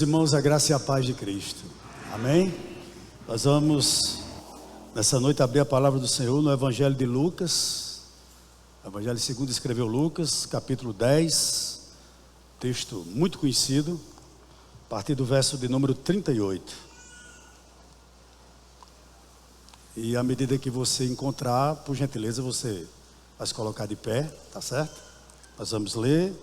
Irmãos, a graça e a paz de Cristo, amém? Nós vamos, nessa noite, abrir a palavra do Senhor no Evangelho de Lucas, Evangelho segundo escreveu Lucas, capítulo 10, texto muito conhecido, a partir do verso de número 38. E à medida que você encontrar, por gentileza, você vai se colocar de pé, tá certo? Nós vamos ler,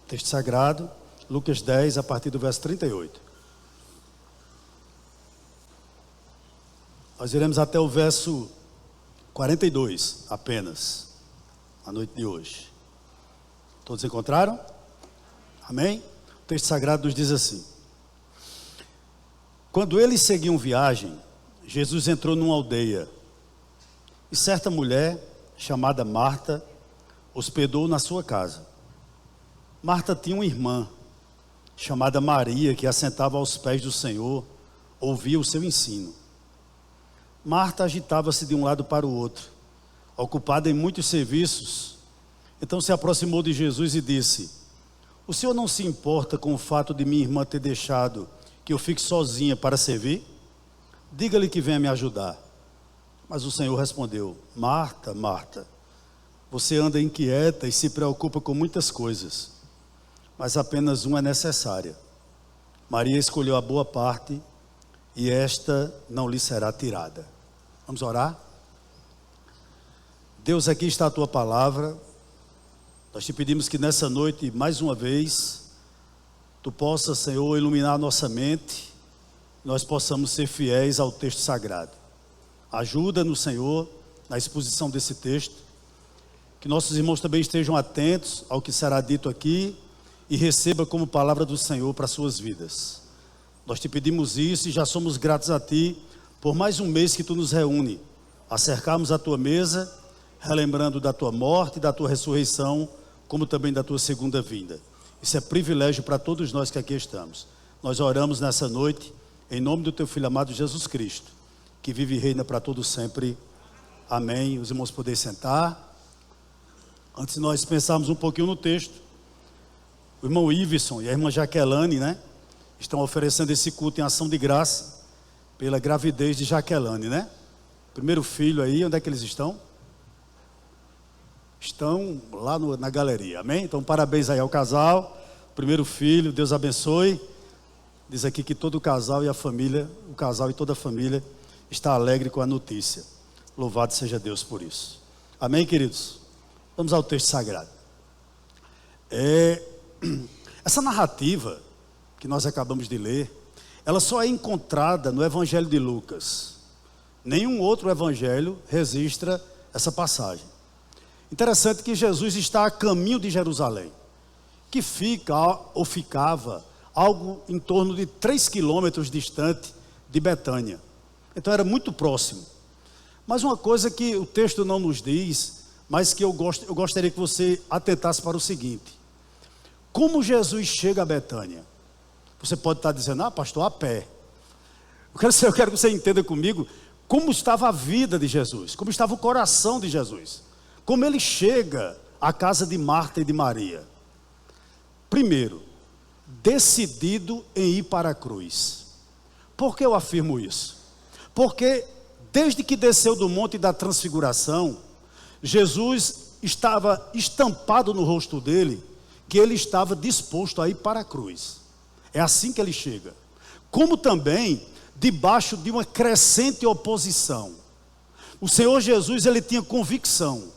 texto sagrado, Lucas 10, a partir do verso 38. Nós iremos até o verso 42, apenas, na noite de hoje. Todos encontraram? Amém? O texto sagrado nos diz assim: quando eles seguiam viagem, Jesus entrou numa aldeia, e certa mulher, chamada Marta, hospedou na sua casa. Marta tinha uma irmã, chamada Maria, que assentava aos pés do Senhor, ouvia o seu ensino. Marta agitava-se de um lado para o outro, ocupada em muitos serviços. Então se aproximou de Jesus e disse: o Senhor não se importa com o fato de minha irmã ter deixado que eu fique sozinha para servir? Diga-lhe que venha me ajudar. Mas o Senhor respondeu: Marta, Marta, você anda inquieta e se preocupa com muitas coisas, mas apenas uma é necessária. Maria escolheu a boa parte, e esta não lhe será tirada. Vamos orar? Deus, aqui está a tua palavra. Nós te pedimos que nessa noite, mais uma vez, tu possas, Senhor, iluminar a nossa mente, nós possamos ser fiéis ao texto sagrado. Ajuda-nos, Senhor, na exposição desse texto, que nossos irmãos também estejam atentos ao que será dito aqui, e receba como palavra do Senhor para suas vidas. Nós te pedimos isso e já somos gratos a ti por mais um mês que tu nos reúne a cercarmos a tua mesa, relembrando da tua morte e da tua ressurreição, como também da tua segunda vinda. Isso é privilégio para todos nós que aqui estamos. Nós oramos nessa noite em nome do teu Filho amado Jesus Cristo, que vive e reina para todo sempre. Amém. Os irmãos podem sentar. Antes de nós pensarmos um pouquinho no texto, o irmão Iveson e a irmã Jaquelane, estão oferecendo esse culto em ação de graça pela gravidez de Jaquelane, Primeiro filho aí, onde é que eles estão? Estão lá na galeria, amém? Então parabéns aí ao casal, primeiro filho, Deus abençoe. Diz aqui que todo o casal e a família, o casal e toda a família está alegre com a notícia. Louvado seja Deus por isso. Amém, queridos? Vamos ao texto sagrado. Essa narrativa que nós acabamos de ler, ela só é encontrada no Evangelho de Lucas. Nenhum outro evangelho registra essa passagem. Interessante que Jesus está a caminho de Jerusalém, que ficava algo em torno de 3 quilômetros distante de Betânia. Então era muito próximo. Mas uma coisa que o texto não nos diz, mas que eu gostaria que você atentasse para o seguinte: como Jesus chega a Betânia? Você pode estar dizendo: pastor, a pé. Eu quero que você entenda comigo como estava a vida de Jesus, como estava o coração de Jesus, como ele chega à casa de Marta e de Maria. Primeiro, decidido em ir para a cruz. Por que eu afirmo isso? Porque desde que desceu do Monte da Transfiguração, Jesus estava estampado no rosto dele que ele estava disposto a ir para a cruz. É assim que ele chega. Como também debaixo de uma crescente oposição. O Senhor Jesus, ele tinha convicção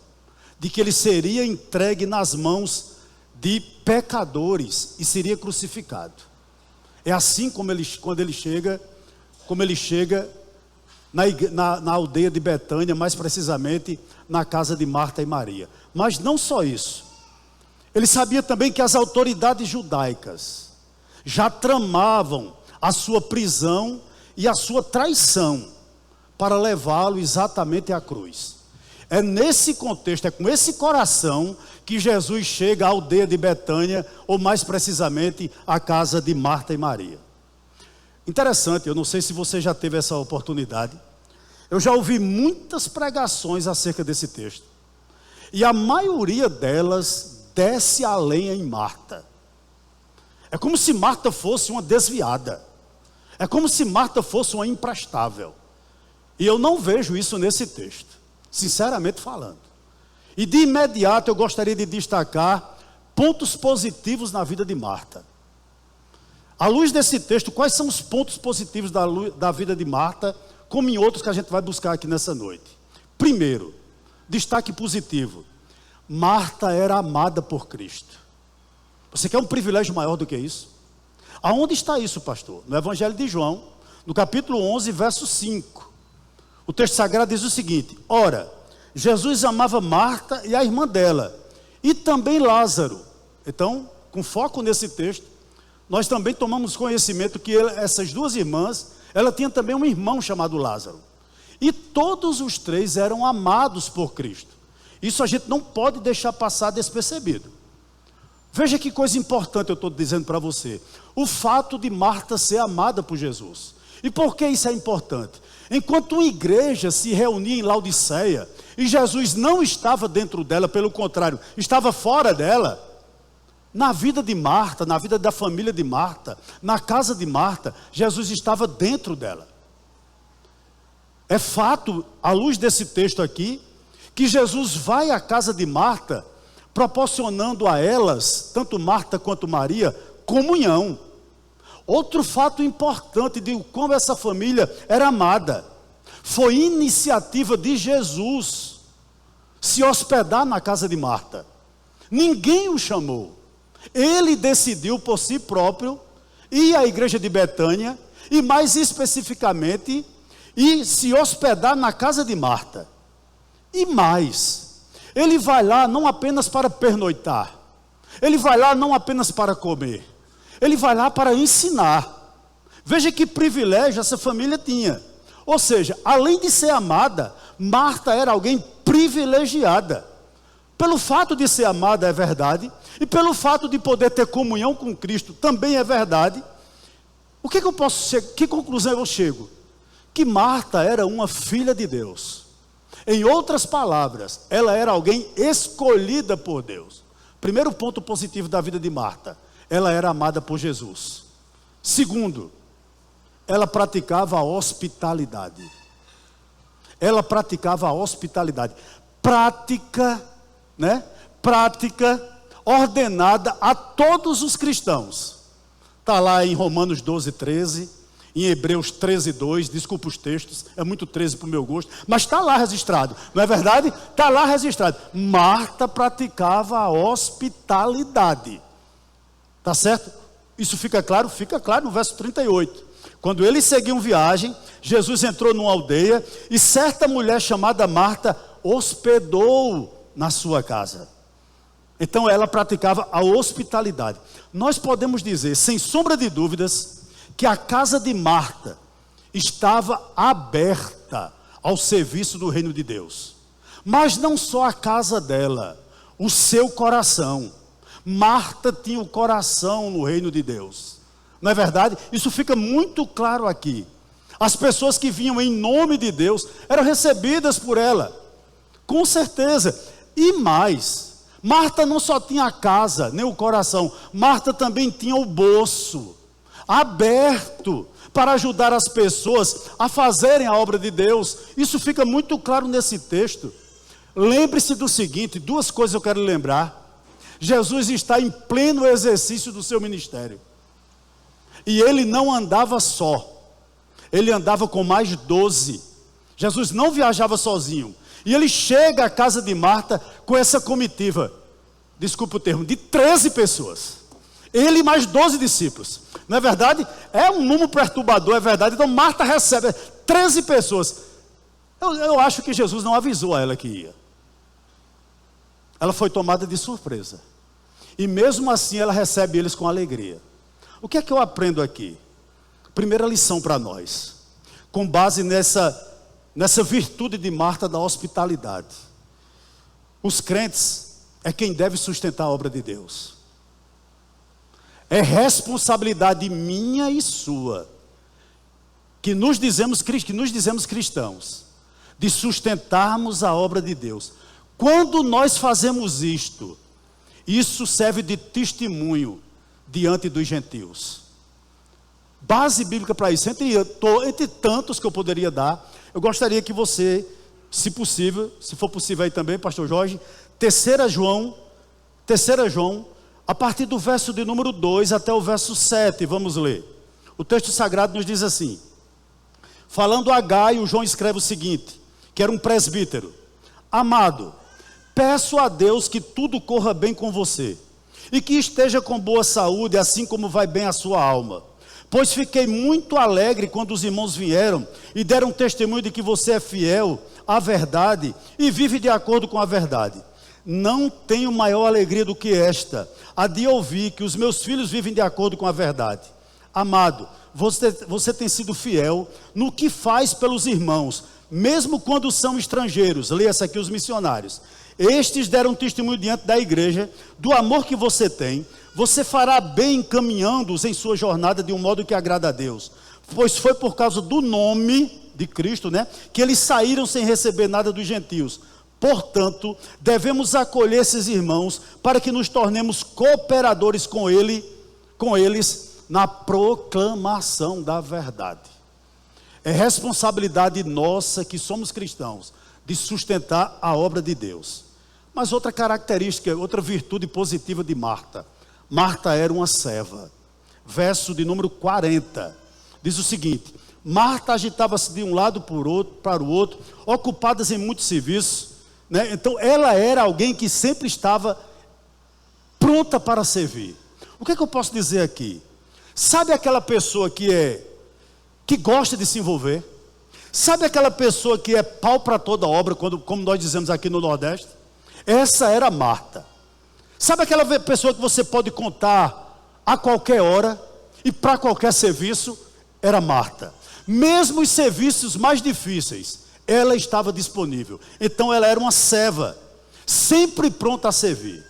de que ele seria entregue nas mãos de pecadores e seria crucificado. É assim quando ele chega na aldeia de Betânia, mais precisamente na casa de Marta e Maria. Mas não só isso. Ele sabia também que as autoridades judaicas já tramavam a sua prisão e a sua traição para levá-lo exatamente à cruz. É nesse contexto, é com esse coração que Jesus chega à aldeia de Betânia, ou mais precisamente à casa de Marta e Maria. Interessante, eu não sei se você já teve essa oportunidade. Eu já ouvi muitas pregações acerca desse texto, e a maioria delas desce a lenha em Marta. É como se Marta fosse uma desviada. É como se Marta fosse uma imprestável. E eu não vejo isso nesse texto, sinceramente falando. E de imediato eu gostaria de destacar pontos positivos na vida de Marta. À luz desse texto, quais são os pontos positivos da vida de Marta, como em outros que a gente vai buscar aqui nessa noite? Primeiro, destaque positivo. Marta era amada por Cristo. Você quer um privilégio maior do que isso? Aonde está isso, pastor? No Evangelho de João, no capítulo 11, verso 5. O texto sagrado diz o seguinte: ora, Jesus amava Marta e a irmã dela, e também Lázaro. Então, com foco nesse texto, nós também tomamos conhecimento que essas duas irmãs, ela tinha também um irmão chamado Lázaro. E todos os três eram amados por Cristo. Isso a gente não pode deixar passar despercebido. Veja que coisa importante eu estou dizendo para você. O fato de Marta ser amada por Jesus. E por que isso é importante? Enquanto uma igreja se reunia em Laodiceia, e Jesus não estava dentro dela, pelo contrário, estava fora dela, na vida de Marta, na vida da família de Marta, na casa de Marta, Jesus estava dentro dela. É fato, à luz desse texto aqui, que Jesus vai à casa de Marta, proporcionando a elas, tanto Marta quanto Maria, comunhão. Outro fato importante de como essa família era amada, foi iniciativa de Jesus se hospedar na casa de Marta. Ninguém o chamou. Ele decidiu por si próprio ir à igreja de Betânia e mais especificamente ir se hospedar na casa de Marta. E mais, ele vai lá não apenas para pernoitar, ele vai lá não apenas para comer, ele vai lá para ensinar. Veja que privilégio essa família tinha. Ou seja, além de ser amada, Marta era alguém privilegiada. Pelo fato de ser amada é verdade, e pelo fato de poder ter comunhão com Cristo também é verdade. O que eu posso chegar? Que conclusão eu chego? Que Marta era uma filha de Deus. Em outras palavras, ela era alguém escolhida por Deus. Primeiro ponto positivo da vida de Marta: ela era amada por Jesus. Segundo, ela praticava a hospitalidade. Ela praticava a hospitalidade. Prática, né? Prática ordenada a todos os cristãos. Está lá em Romanos 12, 13, em Hebreus 13, 2, desculpa os textos, é muito 13 para o meu gosto, mas está lá registrado, não é verdade? Está lá registrado. Marta praticava a hospitalidade. Está certo? Isso fica claro? Fica claro no verso 38. Quando eles seguiam viagem, Jesus entrou numa aldeia e certa mulher chamada Marta hospedou na sua casa. Então ela praticava a hospitalidade. Nós podemos dizer, sem sombra de dúvidas, que a casa de Marta estava aberta ao serviço do reino de Deus. Mas não só a casa dela, o seu coração. Marta tinha o coração no reino de Deus. Não é verdade? Isso fica muito claro aqui. As pessoas que vinham em nome de Deus eram recebidas por ela. Com certeza. E mais, Marta não só tinha a casa, nem o coração. Marta também tinha o bolso aberto para ajudar as pessoas a fazerem a obra de Deus. Isso fica muito claro nesse texto. Lembre-se do seguinte, duas coisas eu quero lembrar. Jesus está em pleno exercício do seu ministério. E ele não andava só. Ele andava com mais 12. Jesus não viajava sozinho. E ele chega à casa de Marta com essa comitiva, desculpa o termo, de 13 pessoas. Ele e mais 12 discípulos. Não é verdade? É um número perturbador, é verdade. Então Marta recebe 13 pessoas. Eu acho que Jesus não avisou a ela que ia. Ela foi tomada de surpresa. E mesmo assim ela recebe eles com alegria. O que é que eu aprendo aqui? Primeira lição para nós. Com base nessa virtude de Marta da hospitalidade. Os crentes é quem deve sustentar a obra de Deus. É responsabilidade minha e sua, que nos dizemos cristãos, de sustentarmos a obra de Deus. Quando nós fazemos isto, isso serve de testemunho diante dos gentios. Base bíblica para isso, entre tantos que eu poderia dar, eu gostaria que você, se possível, se for possível aí também, pastor Jorge, 3 João, a partir do verso de número 2 até o verso 7, vamos ler. O texto sagrado nos diz assim: falando a Gaio, João escreve o seguinte, que era um presbítero: amado, peço a Deus que tudo corra bem com você, e que esteja com boa saúde, assim como vai bem a sua alma. Pois fiquei muito alegre quando os irmãos vieram e deram testemunho de que você é fiel à verdade e vive de acordo com a verdade. Não tenho maior alegria do que esta, a de ouvir que os meus filhos vivem de acordo com a verdade. Amado, você tem sido fiel no que faz pelos irmãos, mesmo quando são estrangeiros. Leia-se aqui os missionários. Estes deram testemunho diante da igreja do amor que você tem. Você fará bem encaminhando-os em sua jornada de um modo que agrada a Deus. Pois foi por causa do nome de Cristo, que eles saíram sem receber nada dos gentios. Portanto, devemos acolher esses irmãos para que nos tornemos cooperadores com eles na proclamação da verdade. É responsabilidade nossa, que somos cristãos, de sustentar a obra de Deus. Mas outra característica, outra virtude positiva de Marta. Marta era uma serva. Verso de número 40. Diz o seguinte: Marta agitava-se de um lado para o outro, ocupadas em muitos serviços. Então ela era alguém que sempre estava pronta para servir. O que é que eu posso dizer aqui? Sabe aquela pessoa que gosta de se envolver? Sabe aquela pessoa que é pau para toda obra, como nós dizemos aqui no Nordeste? Essa era Marta. Sabe aquela pessoa que você pode contar a qualquer hora e para qualquer serviço? Era Marta. Mesmo os serviços mais difíceis, ela estava disponível. Então ela era uma serva, sempre pronta a servir.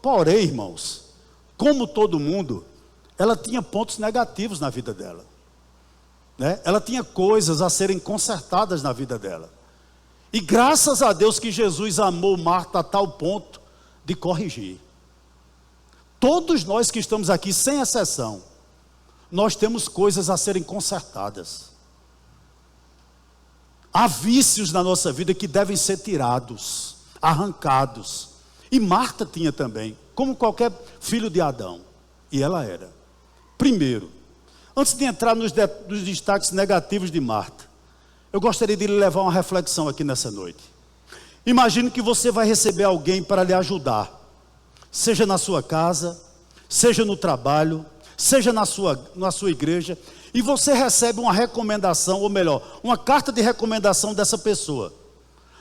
Porém, irmãos, como todo mundo, ela tinha pontos negativos na vida dela. Ela tinha coisas a serem consertadas na vida dela. E graças a Deus que Jesus amou Marta a tal ponto de corrigir. Todos nós que estamos aqui, sem exceção, nós temos coisas a serem consertadas. Há vícios na nossa vida que devem ser tirados, arrancados. E Marta tinha também, como qualquer filho de Adão. E ela era. Primeiro, antes de entrar nos destaques negativos de Marta, eu gostaria de lhe levar uma reflexão aqui nessa noite. Imagine que você vai receber alguém para lhe ajudar, seja na sua casa, seja no trabalho, seja na sua igreja, e você recebe uma recomendação, ou melhor, uma carta de recomendação dessa pessoa,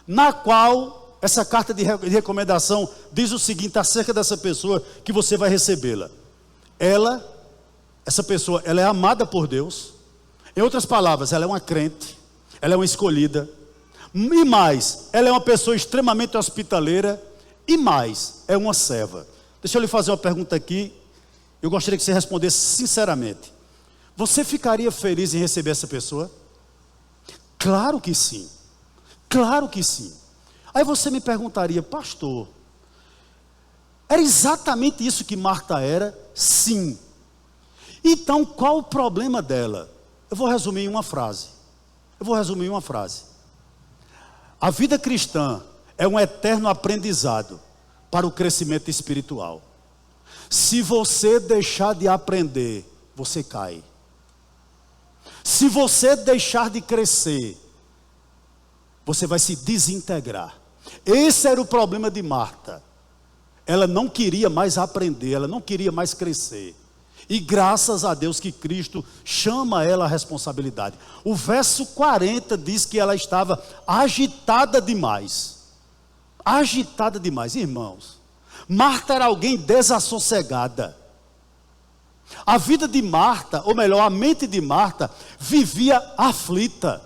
na qual essa carta de recomendação diz o seguinte acerca dessa pessoa que você vai recebê-la. Essa pessoa, ela é amada por Deus. Em outras palavras, ela é uma crente, ela é uma escolhida. E mais, ela é uma pessoa extremamente hospitaleira. E mais, é uma serva. Deixa eu lhe fazer uma pergunta aqui. Eu gostaria que você respondesse sinceramente. Você ficaria feliz em receber essa pessoa? Claro que sim. Claro que sim. Aí você me perguntaria: pastor, era exatamente isso que Marta era? Sim. Então qual o problema dela? Eu vou resumir em uma frase. A vida cristã é um eterno aprendizado para o crescimento espiritual. Se você deixar de aprender, você cai. Se você deixar de crescer, você vai se desintegrar. Esse era o problema de Marta. Ela não queria mais aprender, ela não queria mais crescer. E graças a Deus que Cristo chama ela à responsabilidade. O verso 40 diz que ela estava agitada demais. Agitada demais, irmãos. Marta era alguém desassossegada. A vida de Marta, ou melhor, a mente de Marta, vivia aflita.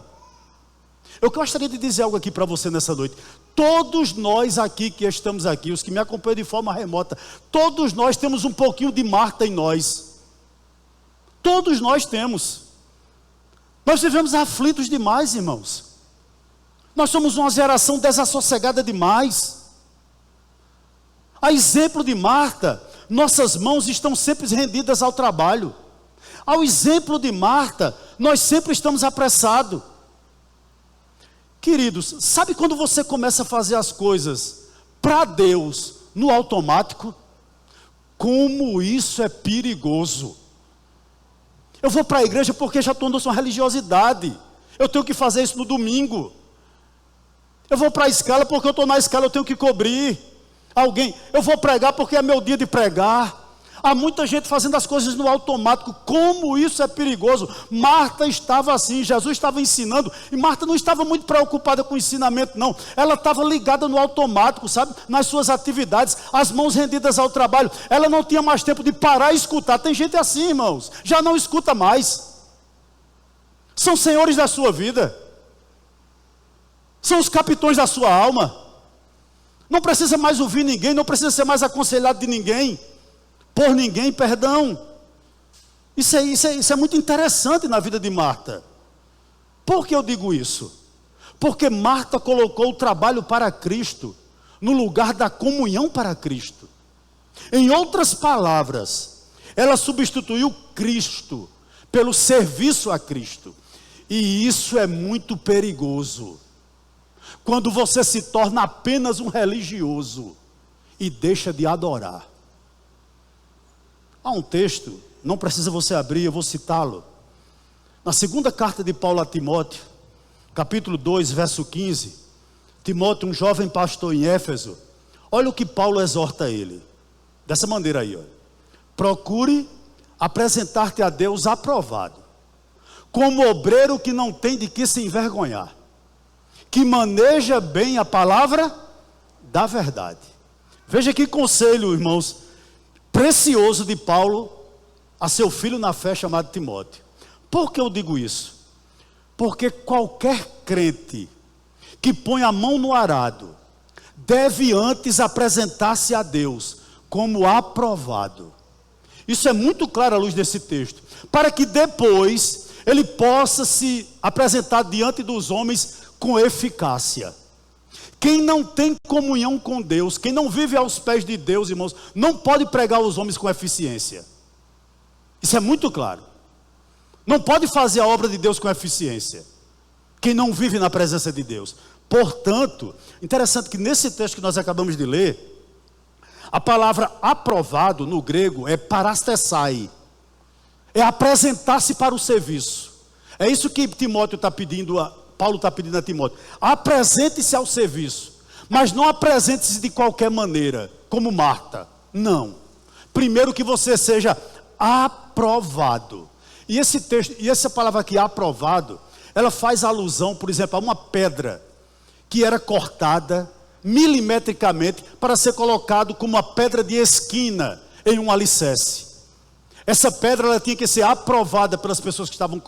Eu gostaria de dizer algo aqui para você nessa noite. Todos nós aqui que estamos aqui, os que me acompanham de forma remota, todos nós temos um pouquinho de Marta em nós. Todos nós temos. Nós vivemos aflitos demais, irmãos. Nós somos uma geração desassossegada demais. A exemplo de Marta, Nossas mãos estão sempre rendidas ao trabalho. Ao exemplo de Marta, nós sempre estamos apressados. Queridos, sabe quando você começa a fazer as coisas para Deus no automático? Como isso é perigoso. Eu vou para a igreja porque já tornou-se uma religiosidade. Eu tenho que fazer isso no domingo. Eu vou para a escala porque eu estou na escala, eu tenho que cobrir alguém. Eu vou pregar porque é meu dia de pregar. Há muita gente fazendo as coisas no automático. Como isso é perigoso. Marta estava assim, Jesus estava ensinando, e Marta não estava muito preocupada com o ensinamento, não. Ela estava ligada no automático, sabe? Nas suas atividades, as mãos rendidas ao trabalho. Ela não tinha mais tempo de parar e escutar. Tem gente assim, irmãos, já não escuta mais. São senhores da sua vida. São os capitões da sua alma. Não precisa mais ouvir ninguém, não precisa ser mais aconselhado de ninguém. Por ninguém, perdão. Isso é muito interessante na vida de Marta. Por que eu digo isso? Porque Marta colocou o trabalho para Cristo no lugar da comunhão para Cristo. Em outras palavras, ela substituiu Cristo pelo serviço a Cristo. E isso é muito perigoso. Quando você se torna apenas um religioso e deixa de adorar. Há um texto, não precisa você abrir, eu vou citá-lo. Na segunda carta de Paulo a Timóteo, capítulo 2, verso 15. Timóteo, um jovem pastor em Éfeso. Olha o que Paulo exorta ele. Dessa maneira aí, olha. Procure apresentar-te a Deus aprovado, como obreiro que não tem de que se envergonhar, que maneja bem a palavra da verdade. Veja que conselho, irmãos, precioso de Paulo a seu filho na fé chamado Timóteo. Por que eu digo isso? Porque qualquer crente que põe a mão no arado deve antes apresentar-se a Deus como aprovado. Isso é muito claro à luz desse texto, para que depois ele possa se apresentar diante dos homens com eficácia. Quem não tem comunhão com Deus, quem não vive aos pés de Deus, irmãos, não pode pregar aos homens com eficiência. Isso é muito claro. Não pode fazer a obra de Deus com eficiência quem não vive na presença de Deus. Portanto, interessante que nesse texto que nós acabamos de ler, a palavra aprovado no grego é parastesai, é apresentar-se para o serviço. É isso que Timóteo está pedindo, Paulo está pedindo a Timóteo. Apresente-se ao serviço, mas não apresente-se de qualquer maneira, como Marta. Não. Primeiro que você seja aprovado. E esse texto, e essa palavra aqui, aprovado, ela faz alusão, por exemplo, a uma pedra que era cortada milimetricamente para ser colocado como uma pedra de esquina em um alicerce. Essa pedra ela tinha que ser aprovada pelas pessoas que estavam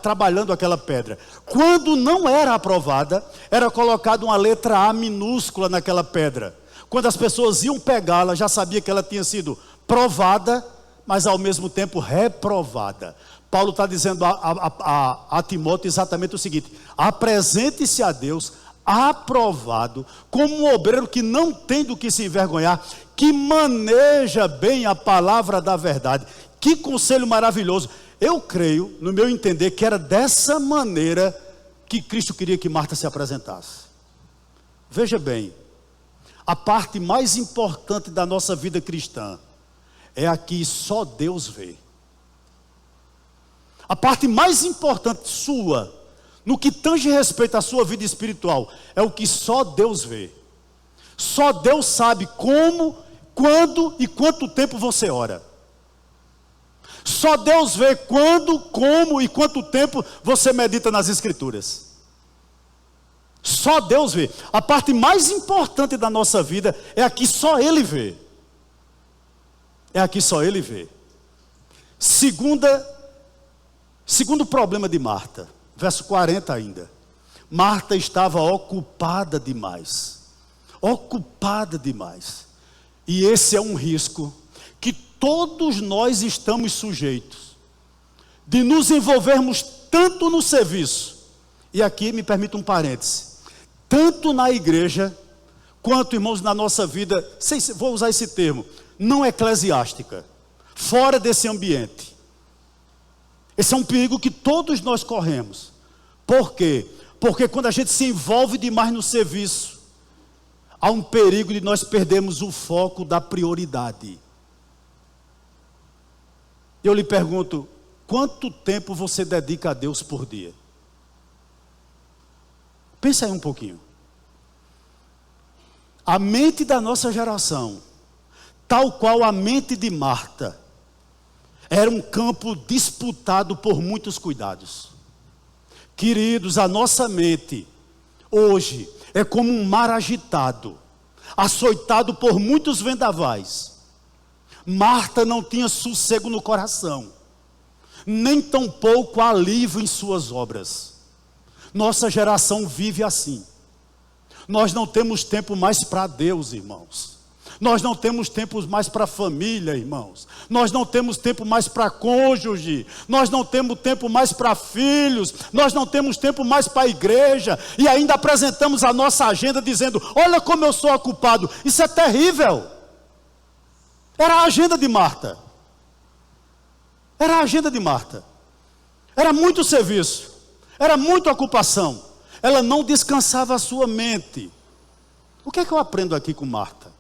trabalhando aquela pedra. Quando não era aprovada, era colocada uma letra A minúscula naquela pedra. Quando as pessoas iam pegá-la, já sabia que ela tinha sido provada, mas ao mesmo tempo reprovada. Paulo está dizendo a Timóteo exatamente o seguinte: apresente-se a Deus aprovado, como um obreiro que não tem do que se envergonhar, que maneja bem a palavra da verdade. Que conselho maravilhoso. Eu creio, no meu entender, que era dessa maneira que Cristo queria que Marta se apresentasse. Veja bem, a parte mais importante da nossa vida cristã é a que só Deus vê. A parte mais importante sua, no que tange respeito à sua vida espiritual, é o que só Deus vê. Só Deus sabe como, quando e quanto tempo você ora. Só Deus vê quando, como e quanto tempo você medita nas Escrituras. Só Deus vê. A parte mais importante da nossa vida é a que só Ele vê. É a que só Ele vê. Segundo problema de Marta, verso 40 ainda. Marta estava ocupada demais. Ocupada demais. E esse é um risco que todos nós estamos sujeitos, de nos envolvermos tanto no serviço, e aqui me permita um parêntese, tanto na igreja, quanto, irmãos, na nossa vida, vou usar esse termo, não eclesiástica, fora desse ambiente. Esse é um perigo que todos nós corremos. Por quê? Porque quando a gente se envolve demais no serviço, há um perigo de nós perdermos o foco da prioridade. Eu lhe pergunto, quanto tempo você dedica a Deus por dia? Pensa aí um pouquinho. A mente da nossa geração, tal qual a mente de Marta, era um campo disputado por muitos cuidados. Queridos, a nossa mente, hoje, é como um mar agitado, açoitado por muitos vendavais. Marta não tinha sossego no coração, nem tampouco alívio em suas obras. Nossa geração vive assim. Nós não temos tempo mais para Deus, irmãos. Nós não temos tempo mais para a família, irmãos. Nós não temos tempo mais para cônjuge. Nós não temos tempo mais para filhos. Nós não temos tempo mais para a igreja. E ainda apresentamos a nossa agenda dizendo, olha como eu sou ocupado. Isso é terrível. Era a agenda de Marta. Era a agenda de Marta. Era muito serviço. Era muita ocupação. Ela não descansava a sua mente. O que é que eu aprendo aqui com Marta?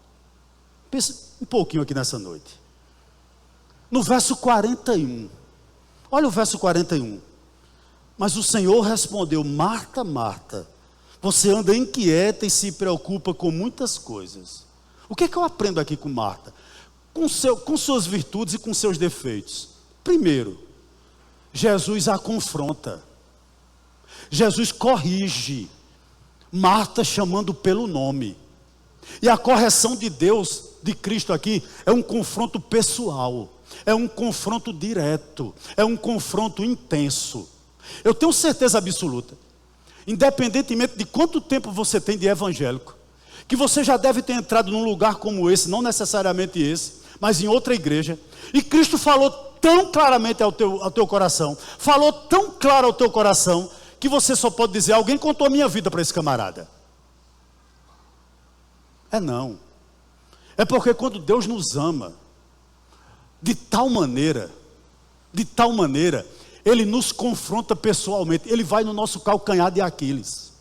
Pensa um pouquinho aqui nessa noite. No verso 41. Olha o verso 41. Mas o Senhor respondeu, Marta, Marta, você anda inquieta e se preocupa com muitas coisas. O que é que eu aprendo aqui com Marta? Com suas virtudes e com seus defeitos. Primeiro, Jesus a confronta. Jesus corrige Marta chamando pelo nome. E a correção de Deus, de Cristo aqui, é um confronto pessoal, é um confronto direto, é um confronto intenso. Eu tenho certeza absoluta, independentemente de quanto tempo você tem de evangélico, que você já deve ter entrado num lugar como esse, não necessariamente esse, mas em outra igreja, e Cristo falou tão claramente ao teu coração, falou tão claro ao teu coração, que você só pode dizer, alguém contou a minha vida para esse camarada. Não. É porque quando Deus nos ama, de tal maneira, Ele nos confronta pessoalmente, Ele vai no nosso calcanhar de Aquiles,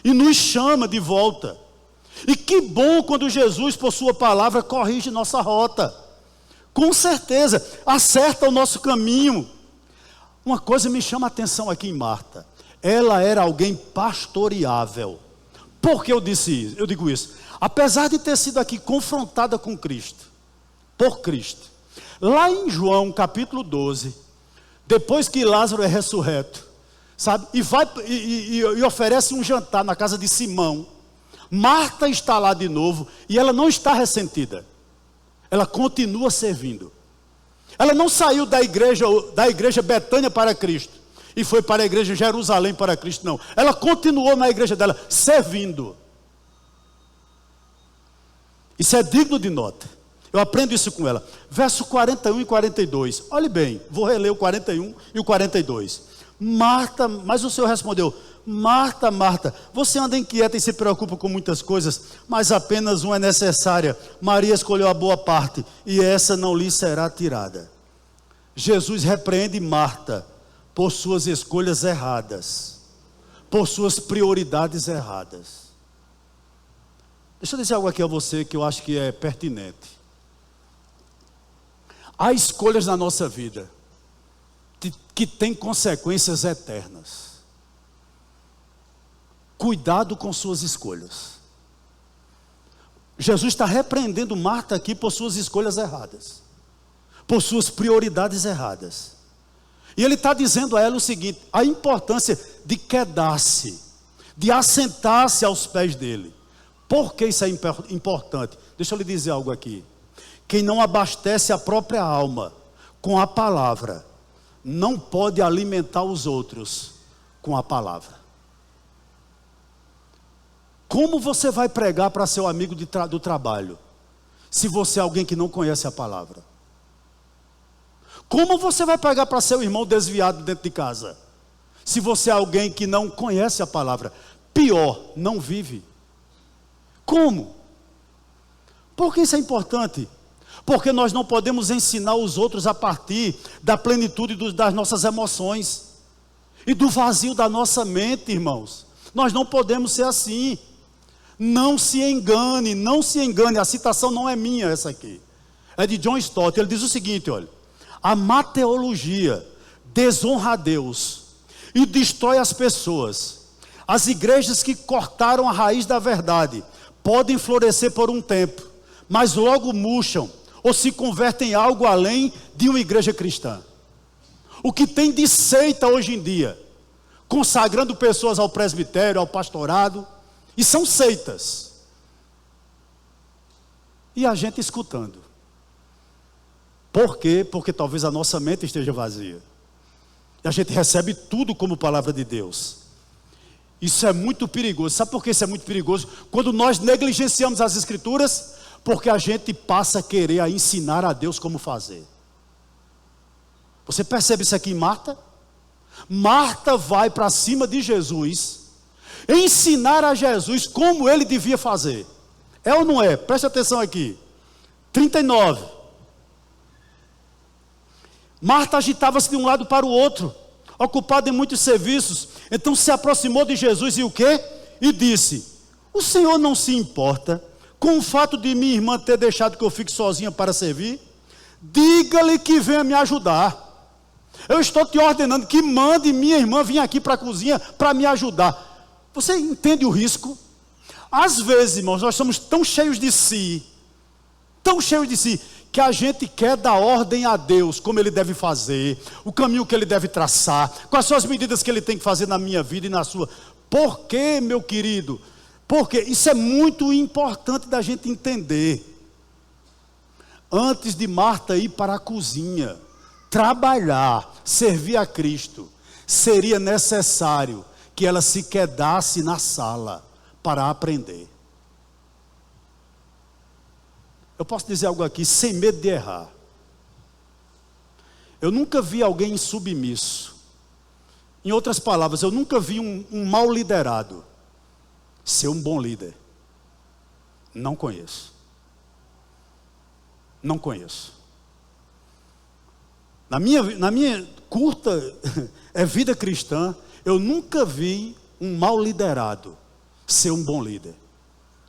e nos chama de volta. E que bom quando Jesus, por sua palavra, corrige nossa rota. Com certeza, acerta o nosso caminho. Uma coisa me chama a atenção aqui em Marta. Ela era alguém pastoreável. Por que eu digo isso? Apesar de ter sido aqui confrontada com Cristo, por Cristo. Lá em João capítulo 12, depois que Lázaro é ressurreto, sabe? E oferece um jantar na casa de Simão. Marta está lá de novo e ela não está ressentida. Ela continua servindo. Ela não saiu da igreja Betânia para Cristo e foi para a igreja Jerusalém para Cristo, não. Ela continuou na igreja dela, servindo. Isso é digno de nota. Eu aprendo isso com ela. Verso 41 e 42. Olhe bem, vou reler o 41 e o 42. Marta, mas o Senhor respondeu, Marta, Marta, você anda inquieta e se preocupa com muitas coisas, mas apenas uma é necessária. Maria escolheu a boa parte, e essa não lhe será tirada. Jesus repreende Marta por suas escolhas erradas, por suas prioridades erradas. Deixa eu dizer algo aqui a você que eu acho que é pertinente. Há escolhas na nossa vida que têm consequências eternas. Cuidado com suas escolhas. Jesus está repreendendo Marta aqui por suas escolhas erradas, por suas prioridades erradas. E Ele está dizendo a ela o seguinte: a importância de quedar-se, de assentar-se aos pés dele. Por que isso é importante? Deixa eu lhe dizer algo aqui. Quem não abastece a própria alma com a palavra, não pode alimentar os outros com a palavra. Como você vai pregar para seu amigo do trabalho, se você é alguém que não conhece a palavra? Como você vai pregar para seu irmão desviado dentro de casa, se você é alguém que não conhece a palavra? Pior, não vive. Como? Por que isso é importante? Porque nós não podemos ensinar os outros a partir da plenitude das nossas emoções e do vazio da nossa mente, irmãos. Nós não podemos ser assim. Não se engane, não se engane. A citação não é minha essa aqui. É de John Stott. Ele diz o seguinte, olha: a má teologia desonra a Deus e destrói as pessoas. As igrejas que cortaram a raiz da verdade podem florescer por um tempo, mas logo murcham ou se convertem em algo além de uma igreja cristã. O que tem de seita hoje em dia, consagrando pessoas ao presbitério, ao pastorado, e são seitas. E a gente escutando. Por quê? Porque talvez a nossa mente esteja vazia. E a gente recebe tudo como palavra de Deus. Isso é muito perigoso. Sabe por que isso é muito perigoso? Quando nós negligenciamos as Escrituras, porque a gente passa a querer a ensinar a Deus como fazer. Você percebe isso aqui em Marta? Marta vai para cima de Jesus, ensinar a Jesus como ele devia fazer. É ou não é? Preste atenção aqui. 39. Marta agitava-se de um lado para o outro, ocupada em muitos serviços. Então se aproximou de Jesus e o quê? E disse: o Senhor não se importa com o fato de minha irmã ter deixado que eu fique sozinha para servir? Diga-lhe que venha me ajudar. Eu estou te ordenando que mande minha irmã vir aqui para a cozinha para me ajudar. Você entende o risco? Às vezes, irmãos, nós somos tão cheios de si, que a gente quer dar ordem a Deus, como Ele deve fazer, o caminho que Ele deve traçar, quais são as medidas que Ele tem que fazer na minha vida e na sua. Por quê, meu querido? Porque isso é muito importante da gente entender. Antes de Marta ir para a cozinha, trabalhar, servir a Cristo, seria necessário que ela se quedasse na sala para aprender. Eu posso dizer algo aqui sem medo de errar. Eu nunca vi alguém submisso. Em outras palavras, eu nunca vi um mau liderado ser um bom líder. Não conheço. Não conheço. Na minha curta vida cristã, eu nunca vi um mau liderado ser um bom líder.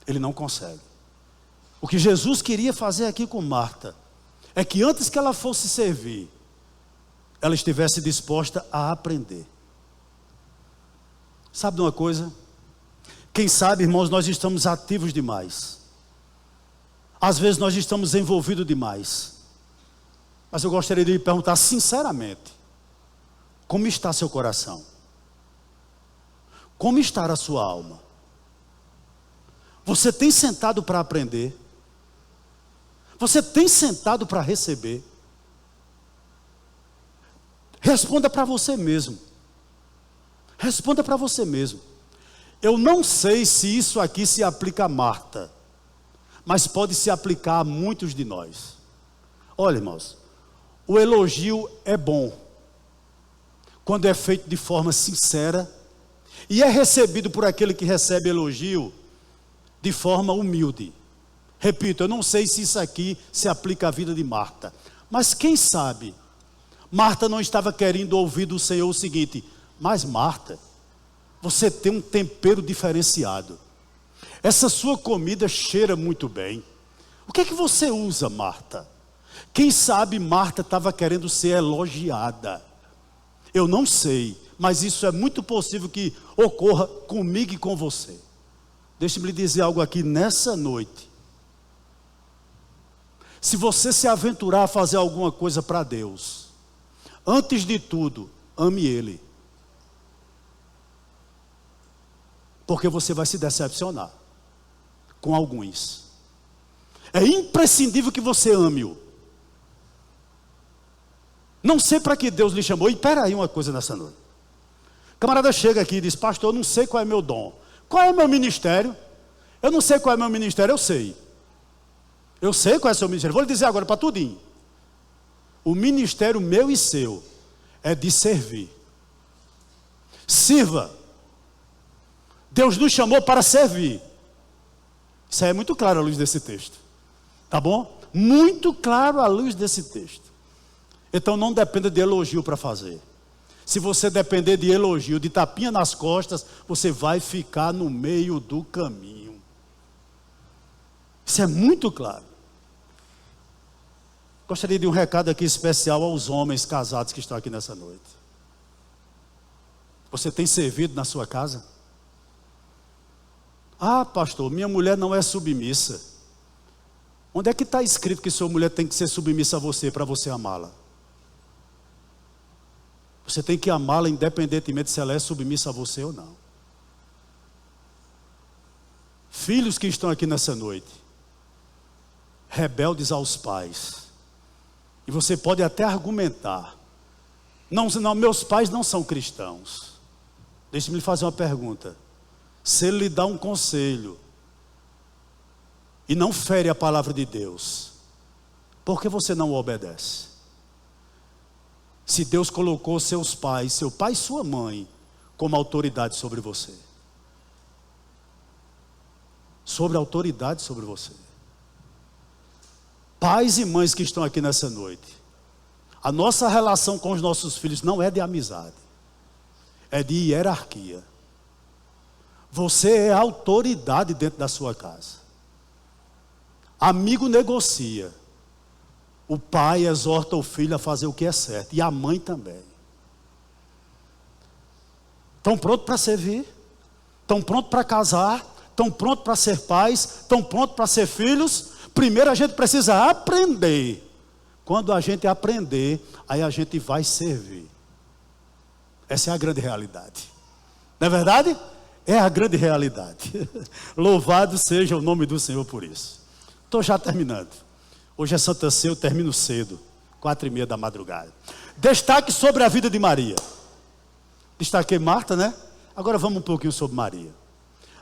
Ele não consegue. O que Jesus queria fazer aqui com Marta é que antes que ela fosse servir, ela estivesse disposta a aprender. Sabe de uma coisa? Quem sabe, irmãos, nós estamos ativos demais. Às vezes nós estamos envolvidos demais. Mas eu gostaria de lhe perguntar sinceramente: como está seu coração? Como está a sua alma? Você tem sentado para aprender? Você tem sentado para receber? Responda para você mesmo. Responda para você mesmo. Eu não sei se isso aqui se aplica a Marta, mas pode se aplicar a muitos de nós. Olha, irmãos, o elogio é bom quando é feito de forma sincera e é recebido por aquele que recebe elogio de forma humilde. Repito, eu não sei se isso aqui se aplica à vida de Marta, mas quem sabe Marta não estava querendo ouvir do Senhor o seguinte: mas Marta, você tem um tempero diferenciado, essa sua comida cheira muito bem. O que é que você usa, Marta? Quem sabe Marta estava querendo ser elogiada. Eu não sei, mas isso é muito possível que ocorra comigo e com você. Deixe-me lhe dizer algo aqui nessa noite. Se você se aventurar a fazer alguma coisa para Deus, antes de tudo, ame Ele. Porque você vai se decepcionar com alguns. É imprescindível que você ame-o. Não sei para que Deus lhe chamou. E espera aí uma coisa nessa noite. O camarada chega aqui e diz: pastor, eu não sei qual é meu dom. Qual é meu ministério? Eu não sei qual é meu ministério, eu sei. Eu sei qual é o seu ministério. Vou lhe dizer agora para tudinho. O ministério meu e seu é de servir. Sirva. Deus nos chamou para servir. Isso aí é muito claro à luz desse texto. Tá bom? Muito claro à luz desse texto. Então não dependa de elogio para fazer. Se você depender de elogio, de tapinha nas costas, você vai ficar no meio do caminho. Isso é muito claro. Gostaria de um recado aqui especial aos homens casados que estão aqui nessa noite. Você tem servido na sua casa? Ah, pastor, minha mulher não é submissa. Onde é que está escrito que sua mulher tem que ser submissa a você para você amá-la? Você tem que amá-la independentemente se ela é submissa a você ou não. Filhos que estão aqui nessa noite, rebeldes aos pais. E você pode até argumentar. Não, meus pais não são cristãos. Deixe-me lhe fazer uma pergunta. Se ele lhe dá um conselho e não fere a palavra de Deus, por que você não o obedece? Se Deus colocou seus pais, seu pai e sua mãe, como autoridade sobre você. Sobre autoridade sobre você. Pais e mães que estão aqui nessa noite, a nossa relação com os nossos filhos não é de amizade, é de hierarquia. Você é autoridade dentro da sua casa. Amigo negocia. O pai exorta o filho a fazer o que é certo. E a mãe também. Estão prontos para servir? Estão prontos para casar? Estão prontos para ser pais? Estão prontos para ser filhos? Primeiro a gente precisa aprender. Quando a gente aprender, aí a gente vai servir. Essa é a grande realidade. Não é verdade? É a grande realidade. Louvado seja o nome do Senhor por isso. Estou já terminando. Hoje é Santa Ceia, eu termino cedo, 4:30 da madrugada. Destaque sobre a vida de Maria. Destaquei Marta, né? Agora vamos um pouquinho sobre Maria.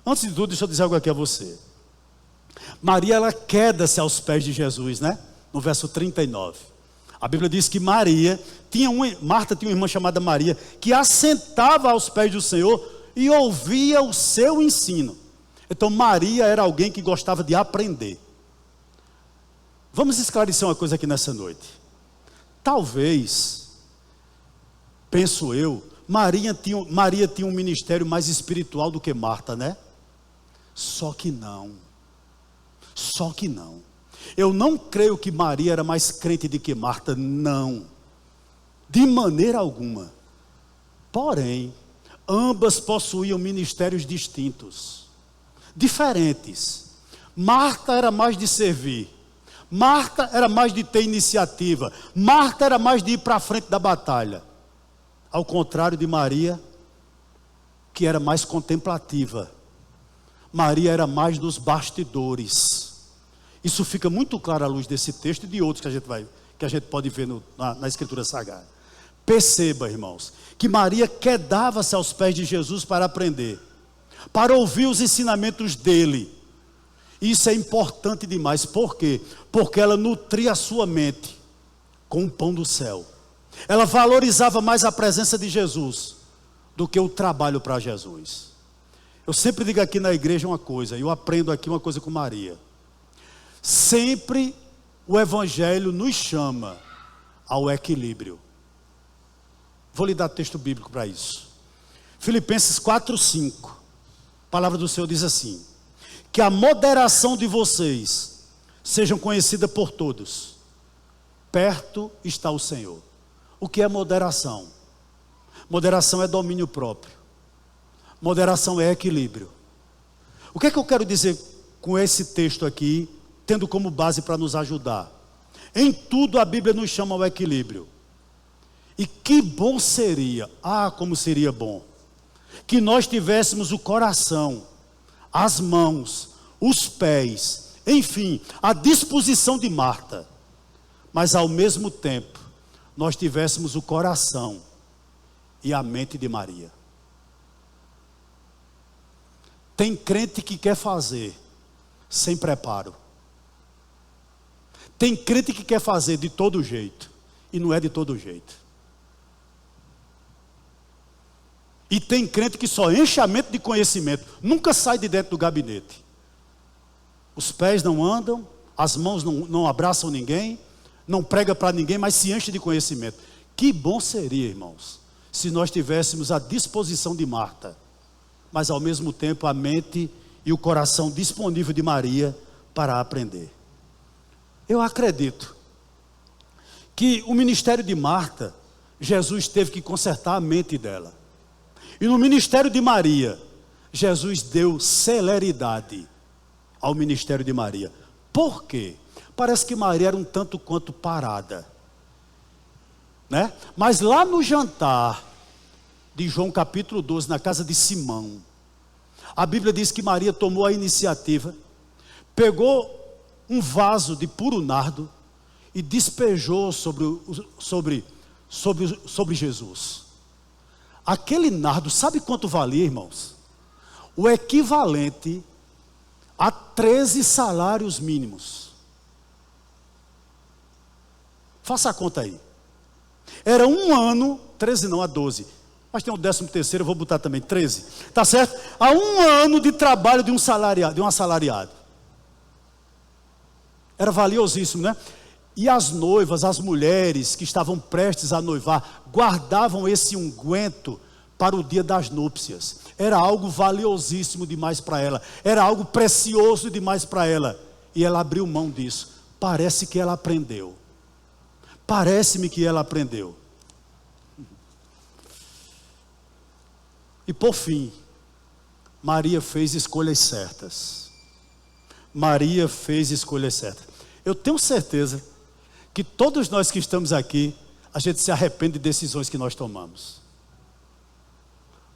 Antes de tudo, deixa eu dizer algo aqui a você. Maria, ela queda-se aos pés de Jesus, né? No verso 39. A Bíblia diz que Marta tinha uma irmã chamada Maria, que assentava aos pés do Senhor e ouvia o seu ensino. Então Maria era alguém que gostava de aprender. Vamos esclarecer uma coisa aqui nessa noite. Talvez, penso eu, Maria tinha um ministério mais espiritual do que Marta, né? Só que não. Eu não creio que Maria era mais crente do que Marta, não. De maneira alguma. Porém, ambas possuíam ministérios distintos, diferentes. Marta era mais de servir. Marta era mais de ter iniciativa. Marta era mais de ir para a frente da batalha. Ao contrário de Maria, que era mais contemplativa. Maria era mais dos bastidores. Isso fica muito claro à luz desse texto e de outros que a gente pode ver na Escritura Sagrada. Perceba, irmãos, que Maria quedava-se aos pés de Jesus para aprender, para ouvir os ensinamentos dele. Isso é importante demais. Por quê? Porque ela nutria a sua mente com o pão do céu. Ela valorizava mais a presença de Jesus do que o trabalho para Jesus. Eu sempre digo aqui na igreja uma coisa, eu aprendo aqui uma coisa com Maria. Sempre o Evangelho nos chama ao equilíbrio. Vou lhe dar texto bíblico para isso. Filipenses 4:5. A palavra do Senhor diz assim: que a moderação de vocês sejam conhecida por todos. Perto está o Senhor. O que é moderação? Moderação é domínio próprio. Moderação é equilíbrio. O que é que eu quero dizer com esse texto aqui, tendo como base para nos ajudar? Em tudo a Bíblia nos chama ao equilíbrio. E que bom seria, como seria bom, que nós tivéssemos o coração, as mãos, os pés, enfim, a disposição de Marta, mas ao mesmo tempo, nós tivéssemos o coração e a mente de Maria. Tem crente que quer fazer sem preparo. Tem crente que quer fazer de todo jeito, e não é de todo jeito. E tem crente que só enche a mente de conhecimento, nunca sai de dentro do gabinete. Os pés não andam, as mãos não abraçam ninguém, não prega para ninguém, mas se enche de conhecimento. Que bom seria, irmãos, se nós tivéssemos a disposição de Marta, mas ao mesmo tempo a mente e o coração disponível de Maria para aprender. Eu acredito que o ministério de Marta, Jesus teve que consertar a mente dela. E no ministério de Maria, Jesus deu celeridade ao ministério de Maria. Por quê? Parece que Maria era um tanto quanto parada, né? Mas lá no jantar de João capítulo 12, na casa de Simão, a Bíblia diz que Maria tomou a iniciativa, pegou um vaso de puro nardo e despejou sobre Jesus. Aquele nardo, sabe quanto valia, irmãos? O equivalente a 13 salários mínimos. Faça a conta aí. Era um ano, 13 não, a 12. Mas tem o 13º, eu vou botar também 13. Tá certo? Há um ano de trabalho de um assalariado. Era valiosíssimo, né? E as noivas, as mulheres que estavam prestes a noivar, guardavam esse unguento para o dia das núpcias. Era algo valiosíssimo demais para ela. Era algo precioso demais para ela. E ela abriu mão disso. Parece que ela aprendeu. Parece-me que ela aprendeu. E por fim, Maria fez escolhas certas. Maria fez escolhas certas. Eu tenho certeza que todos nós que estamos aqui, a gente se arrepende de decisões que nós tomamos.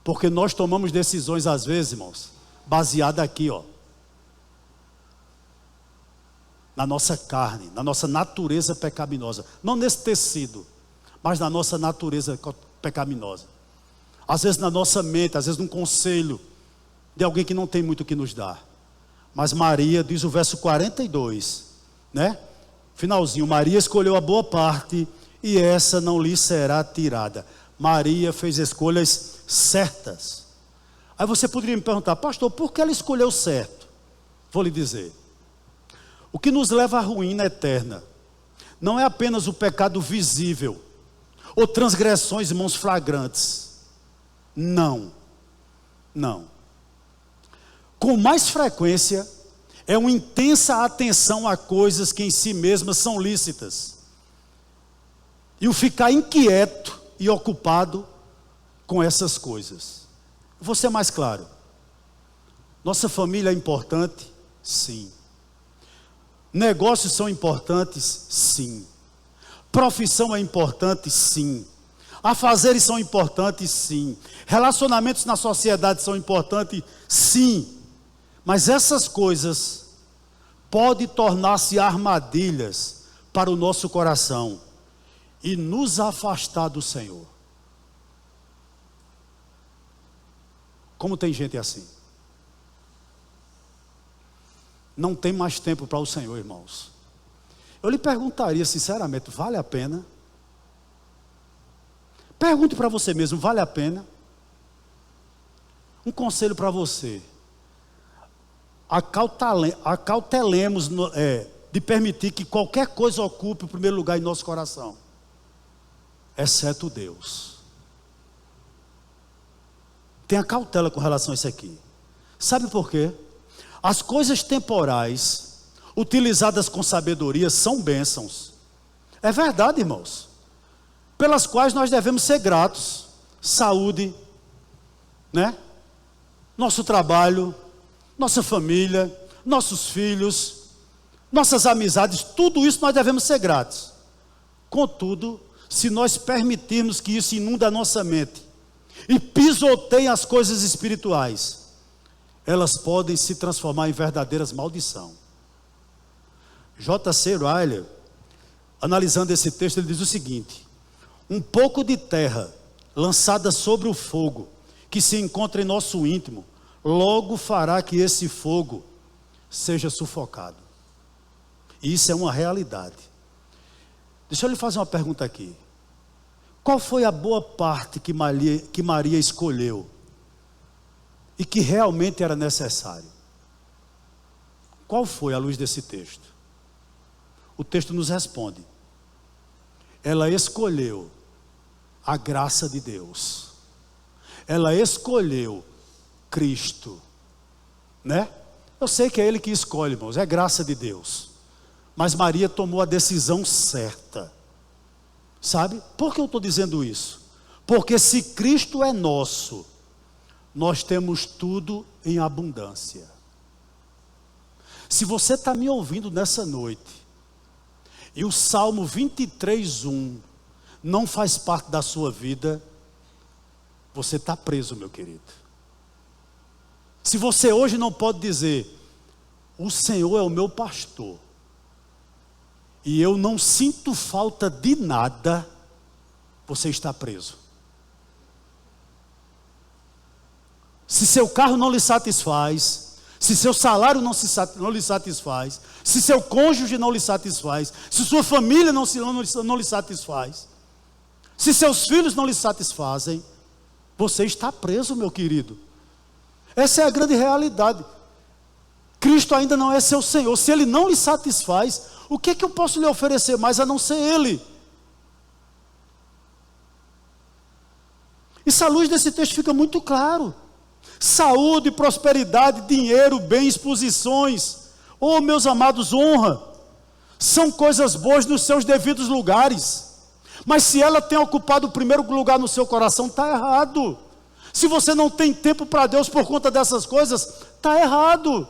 Porque nós tomamos decisões às vezes, irmãos, baseadas aqui, ó, na nossa carne, na nossa natureza pecaminosa. Não nesse tecido, mas na nossa natureza pecaminosa. Às vezes na nossa mente, às vezes num conselho de alguém que não tem muito o que nos dar. Mas Maria, diz o verso 42, né? Finalzinho, Maria escolheu a boa parte e essa não lhe será tirada. Maria fez escolhas certas. Aí você poderia me perguntar, pastor, por que ela escolheu certo? Vou lhe dizer. O que nos leva à ruína eterna não é apenas o pecado visível ou transgressões, irmãos, flagrantes. Não. Com mais frequência, é uma intensa atenção a coisas que em si mesmas são lícitas. E o ficar inquieto e ocupado com essas coisas. Vou ser mais claro. Nossa família é importante? Sim. Negócios são importantes? Sim. Profissão é importante? Sim. Afazeres são importantes? Sim. Relacionamentos na sociedade são importantes? Sim. Mas essas coisas podem tornar-se armadilhas para o nosso coração e nos afastar do Senhor. Como tem gente assim? Não tem mais tempo para o Senhor, irmãos. Eu lhe perguntaria sinceramente, vale a pena? Pergunte para você mesmo, vale a pena? Um conselho para você. Acautelemos de permitir que qualquer coisa ocupe o primeiro lugar em nosso coração, exceto Deus. Tenha cautela com relação a isso aqui. Sabe por quê? As coisas temporais, utilizadas com sabedoria, são bênçãos. É verdade, irmãos. Pelas quais nós devemos ser gratos. Saúde, né? Nosso trabalho, nossa família, nossos filhos, nossas amizades, tudo isso nós devemos ser gratos. Contudo, se nós permitirmos que isso inunde a nossa mente e pisoteie as coisas espirituais, elas podem se transformar em verdadeiras maldição. J.C. Ryle, analisando esse texto, ele diz o seguinte: um pouco de terra lançada sobre o fogo que se encontra em nosso íntimo, logo fará que esse fogo seja sufocado. E isso é uma realidade. Deixa eu lhe fazer uma pergunta aqui. Qual foi a boa parte que Maria escolheu e que realmente era necessário? Qual foi a luz desse texto? O texto nos responde. Ela escolheu a graça de Deus. Ela escolheu Cristo, né? Eu sei que é Ele que escolhe, irmãos, é graça de Deus. Mas Maria tomou a decisão certa. Sabe? Por que eu estou dizendo isso? Porque se Cristo é nosso, nós temos tudo em abundância. Se você está me ouvindo nessa noite, e o Salmo 23:1 não faz parte da sua vida, você está preso, meu querido. Se você hoje não pode dizer, o Senhor é o meu pastor, e eu não sinto falta de nada, você está preso. Se seu carro não lhe satisfaz, se seu salário não lhe satisfaz, se seu cônjuge não lhe satisfaz, se sua família não lhe satisfaz, se seus filhos não lhe satisfazem, você está preso, meu querido. Essa é a grande realidade. Cristo ainda não é seu Senhor. Se Ele não lhe satisfaz, o que é que eu posso lhe oferecer mais a não ser Ele? Isso à luz desse texto fica muito claro. Saúde, prosperidade, dinheiro, bens, posições, oh meus amados, honra, são coisas boas nos seus devidos lugares, mas se ela tem ocupado o primeiro lugar no seu coração, está errado. Se você não tem tempo para Deus por conta dessas coisas, está errado.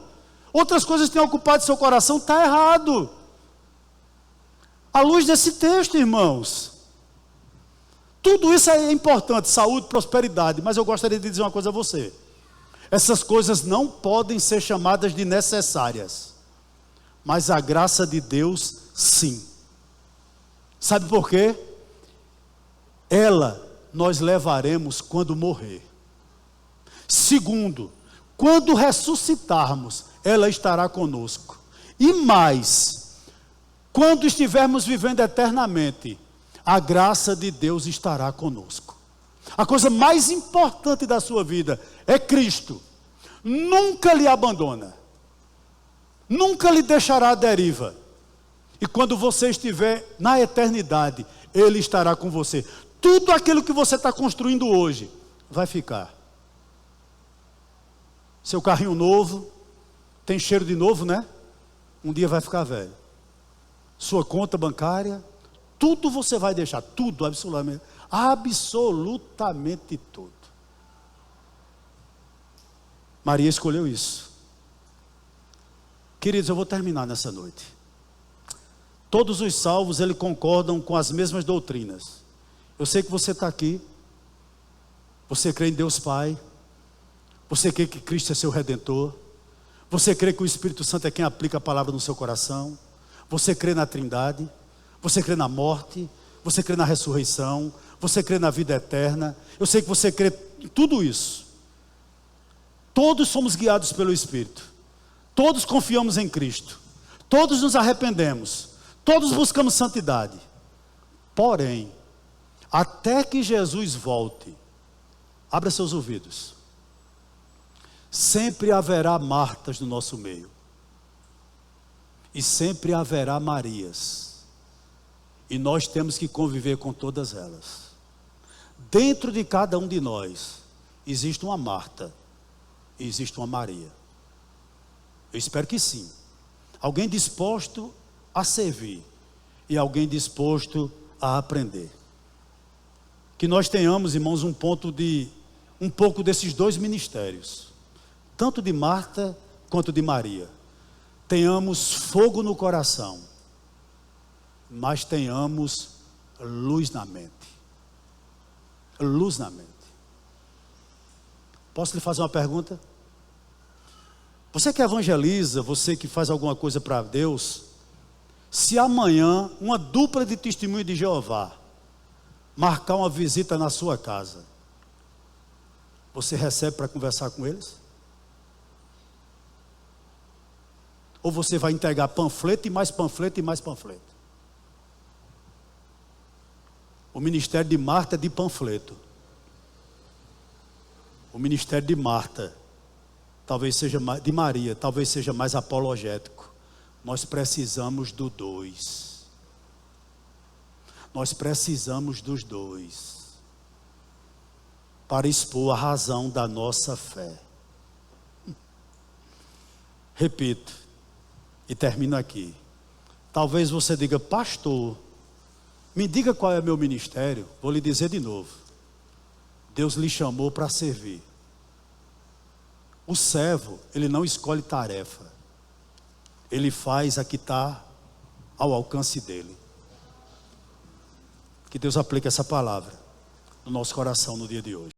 Outras coisas têm ocupado seu coração, está errado. À luz desse texto, irmãos, tudo isso é importante, saúde, prosperidade, mas eu gostaria de dizer uma coisa a você. Essas coisas não podem ser chamadas de necessárias, mas a graça de Deus, sim. Sabe por quê? Ela nós levaremos quando morrer. Segundo, quando ressuscitarmos, ela estará conosco. E mais, quando estivermos vivendo eternamente, a graça de Deus estará conosco. A coisa mais importante da sua vida é Cristo. Nunca lhe abandona. Nunca lhe deixará à deriva. E quando você estiver na eternidade, Ele estará com você. Tudo aquilo que você está construindo hoje vai ficar. Seu carrinho novo, tem cheiro de novo, né? Um dia vai ficar velho. Sua conta bancária, tudo você vai deixar, tudo, absolutamente tudo. Maria escolheu isso. Queridos, eu vou terminar nessa noite. Todos os salvos, eles concordam com as mesmas doutrinas. Eu sei que você está aqui, você crê em Deus Pai, você crê que Cristo é seu Redentor, você crê que o Espírito Santo é quem aplica a palavra no seu coração, você crê na Trindade, você crê na morte, você crê na ressurreição, você crê na vida eterna. Eu sei que você crê em tudo isso. Todos somos guiados pelo Espírito, todos confiamos em Cristo, todos nos arrependemos, todos buscamos santidade. Porém, até que Jesus volte, abra seus ouvidos, sempre haverá Martas no nosso meio, e sempre haverá Marias, e nós temos que conviver com todas elas. Dentro de cada um de nós existe uma Marta e existe uma Maria. Eu espero que sim. Alguém disposto a servir e alguém disposto a aprender. Que nós tenhamos, irmãos, um pouco desses dois ministérios, tanto de Marta quanto de Maria. Tenhamos fogo no coração, mas tenhamos luz na mente. Luz na mente. Posso lhe fazer uma pergunta? Você que evangeliza, você que faz alguma coisa para Deus, se amanhã uma dupla de testemunho de Jeová marcar uma visita na sua casa, você recebe para conversar com eles? Ou você vai entregar panfleto e mais panfleto e mais panfleto? O ministério de Marta é de panfleto. O ministério de Marta talvez seja mais, de Maria, talvez seja mais apologético. Nós precisamos do dois. Nós precisamos dos dois para expor a razão da nossa fé. Repito, e termino aqui. Talvez você diga: pastor, me diga qual é o meu ministério. Vou lhe dizer de novo. Deus lhe chamou para servir. O servo, ele não escolhe tarefa. Ele faz a que está ao alcance dele. Que Deus aplique essa palavra no nosso coração no dia de hoje.